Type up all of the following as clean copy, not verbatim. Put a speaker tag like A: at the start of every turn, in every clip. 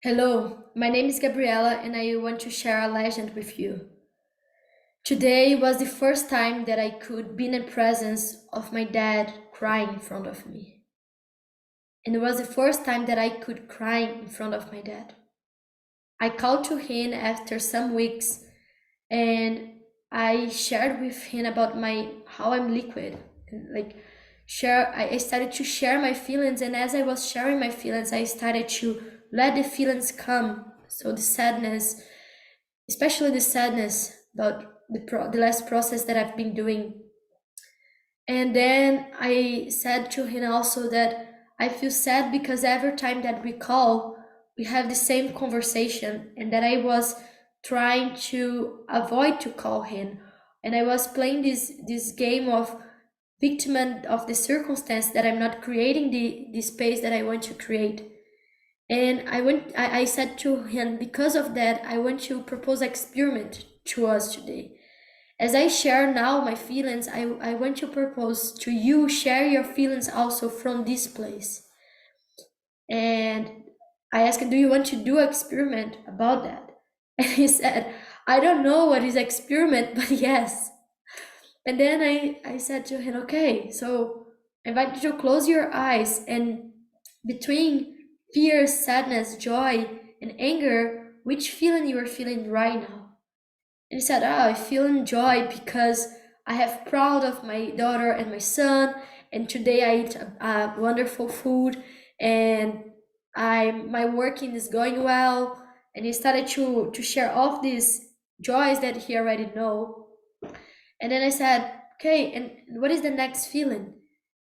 A: Hello, my name is Gabriela and I want to share a legend with you. Today was the first time that I could be in the presence of my dad crying in front of me. And it was the first time that I could cry in front of my dad. I called to him after some weeks and I shared with him about my how I'm liquid and I started to share my feelings, and as I was sharing my feelings I started to let the feelings come. So the sadness, especially the sadness about the last process that I've been doing. And then I said to him also that I feel sad because every time that we call, we have the same conversation, and that I was trying to avoid to call him, and I was playing this game of victim of the circumstance, that I'm not creating the space that I want to create. And I said to him, because of that, I want to propose an experiment to us today. As I share now my feelings, I want to propose to you share your feelings also from this place. And I asked him, do you want to do an experiment about that? And he said, I don't know what is experiment, but yes. And then I said to him, okay, so I invite you to close your eyes, and between fear, sadness, joy, and anger, which feeling you are feeling right now? And he said, oh, I feel joy because I have proud of my daughter and my son, and today I eat wonderful food, and my working is going well. And he started to share all of these joys that he already know. And then I said, okay, and what is the next feeling?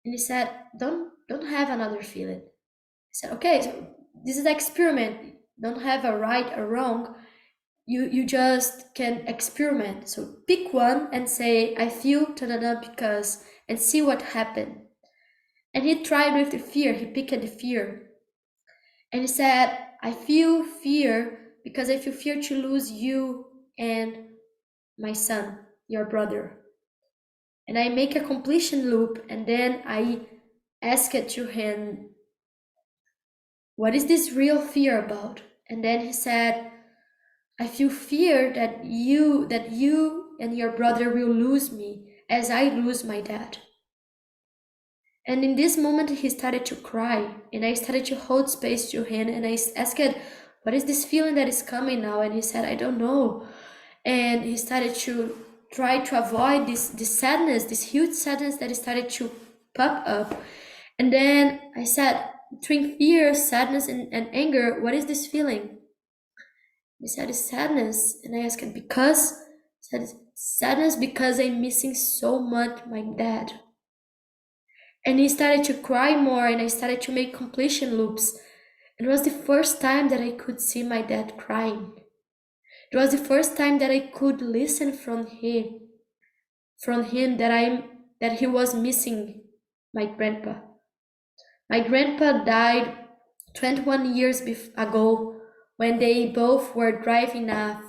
A: And he said, don't have another feeling. I said, okay, so this is an experiment. Don't have a right or wrong. You just can experiment. So pick one and say, I feel ta-da-da because, and see what happened. And he tried with the fear. He picked the fear. And he said, I feel fear because I feel fear to lose you and my son, your brother. And I make a completion loop, and then I ask it to him, what is this real fear about? And then he said, I feel fear that you and your brother will lose me as I lose my dad. And in this moment he started to cry, and I started to hold space to him, and I asked, what is this feeling that is coming now? And he said, I don't know. And he started to try to avoid this sadness, this huge sadness that started to pop up. And then I said, between fear, sadness, and anger, what is this feeling? He said, it's sadness. And I asked him, because? He said, sadness because I'm missing so much my dad. And he started to cry more, and I started to make completion loops. It was the first time that I could see my dad crying. It was the first time that I could listen from him that he was missing my grandpa. My grandpa died 21 years ago when they both were driving a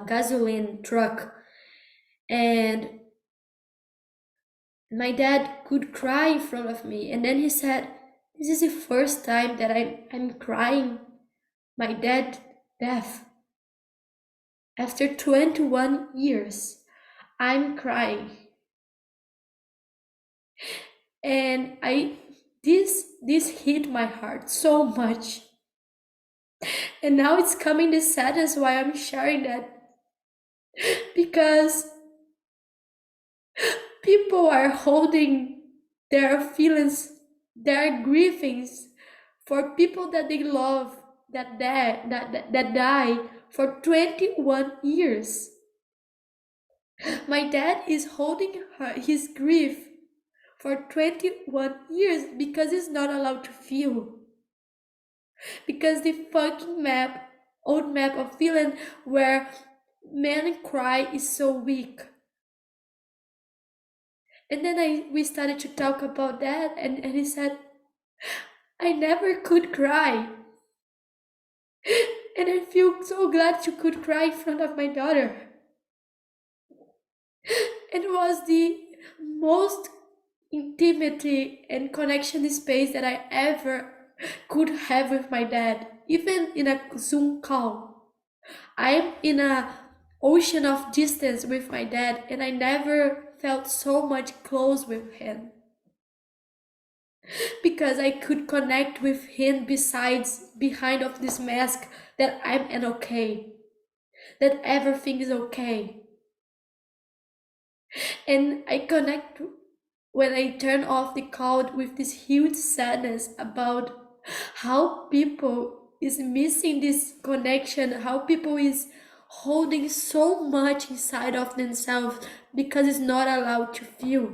A: gasoline truck, and my dad could cry in front of me. And then he said, this is the first time that I'm crying my dad death. After 21 years, I'm crying. And this hit my heart so much. And now it's coming the sadness why I'm sharing that. Because people are holding their feelings, their grievings for people that they love, that die for 21 years. My dad is holding his grief for 21 years because he's not allowed to feel. Because the fucking old map of feeling where men cry is so weak. And then we started to talk about that, and he said, I never could cry. And I feel so glad you could cry in front of my daughter. It was the most intimacy and connection space that I ever could have with my dad, even in a Zoom call. I'm in a ocean of distance with my dad, and I never felt so much close with him because I could connect with him besides behind of this mask that I'm an okay, that everything is okay. And I connect when I turn off the call with this huge sadness about how people is missing this connection, how people is holding so much inside of themselves because it's not allowed to feel.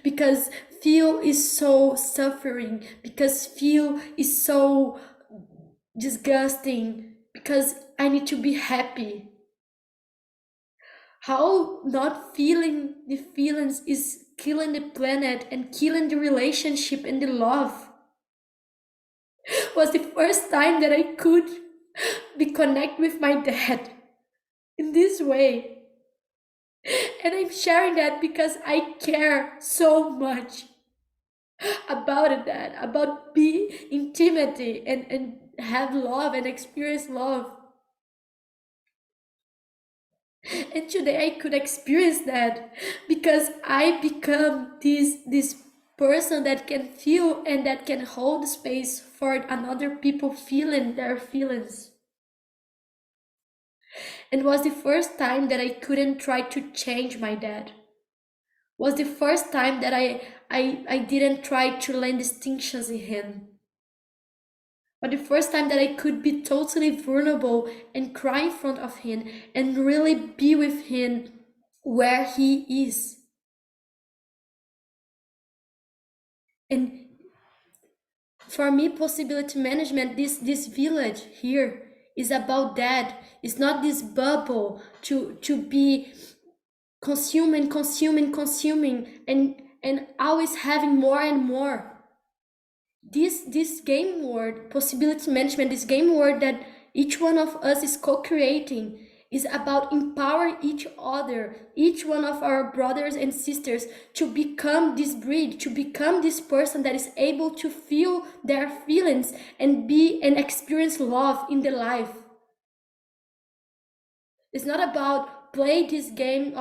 A: Because feel is so suffering, because feel is so disgusting, because I need to be happy. How not feeling the feelings is killing the planet and killing the relationship and the love was the first time that I could be connect with my dad in this way. And I'm sharing that because I care so much about it, that about be intimacy and have love and experience love. And today I could experience that because I become this person that can feel and that can hold space for another people feeling their feelings. And was the first time that I couldn't try to change my dad. Was the first time that I didn't try to learn distinctions in him. But the first time that I could be totally vulnerable and cry in front of him and really be with him where he is. And for me, possibility management, this village here is about that. It's not this bubble to be consuming and always having more and more. This game world, possibility management, this game world that each one of us is co-creating, is about empower each other, each one of our brothers and sisters, to become this breed, to become this person that is able to feel their feelings and be and experience love in their life. It's not about play this game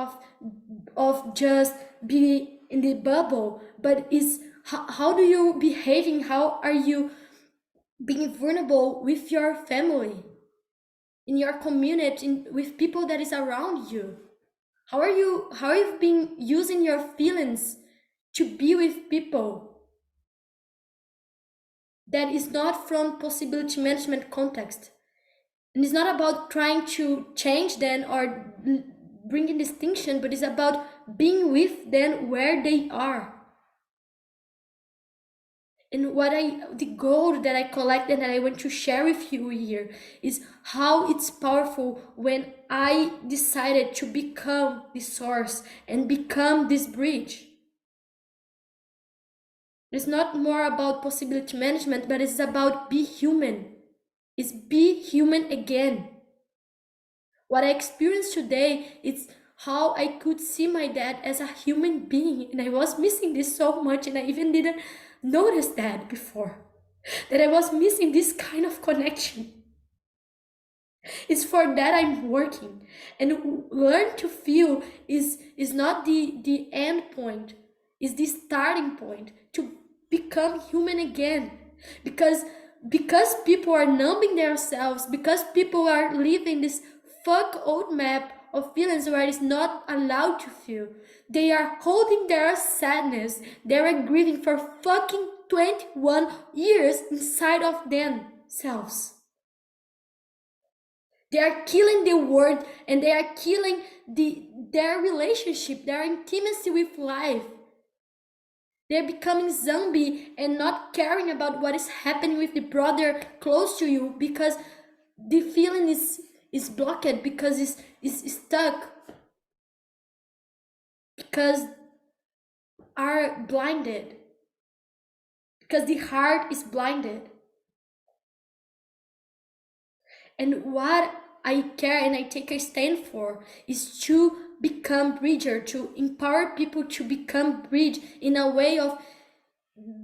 A: of just be in the bubble, but is how do you behaving, how are you being vulnerable with your family, in your community, with people that is around you. How are you being using your feelings to be with people that is not from possibility management context. And it's not about trying to change them or bringing distinction, but it's about being with them where they are. And the goal that I collected and I want to share with you here is how it's powerful when I decided to become the source and become this bridge. It's not more about possibility management, but it's about be human. It's be human again. What I experienced today is how I could see my dad as a human being, and I was missing this so much, and I even didn't notice that before. That I was missing this kind of connection. It's for that I'm working. And learn to feel is not the end point, is the starting point to become human again. Because people are numbing themselves, because people are living this fuck old map of feelings where it's not allowed to feel. They are holding their sadness. They are grieving for fucking 21 years inside of themselves. They are killing the world and they are killing their relationship, their intimacy with life. They're becoming zombie and not caring about what is happening with the brother close to you because the feeling is blocked, because it's stuck, because are blinded, because the heart is blinded. And what I care and I take a stand for is to become bridger, to empower people to become bridge in a way of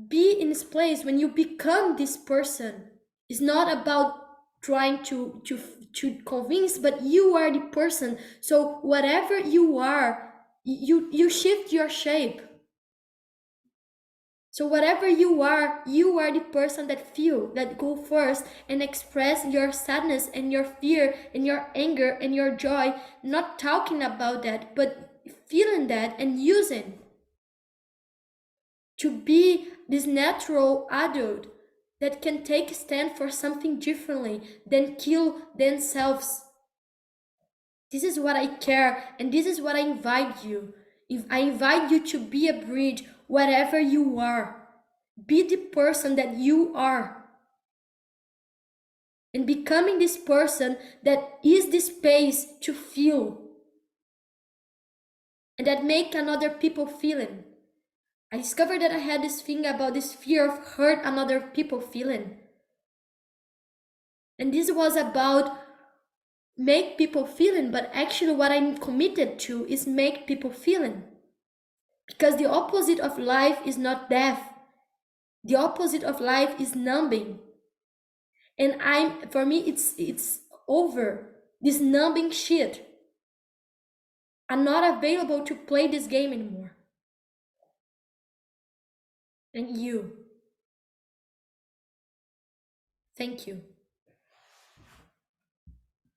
A: be in this place when you become this person. It's not about trying to convince, but you are the person. So whatever you are, you shift your shape. So whatever you are the person that feel, that go first and express your sadness and your fear and your anger and your joy, not talking about that, but feeling that and using to be this natural adult that can take a stand for something differently than kill themselves. This is what I care, and this is what I invite you. If I invite you to be a bridge wherever you are, be the person that you are. And becoming this person that is the space to feel and that make another people feeling. I discovered that I had this thing about this fear of hurt another people feeling. And this was about make people feeling, but actually what I'm committed to is make people feeling. Because the opposite of life is not death. The opposite of life is numbing. And for me it's over. This numbing shit. I'm not available to play this game anymore. And you. Thank you.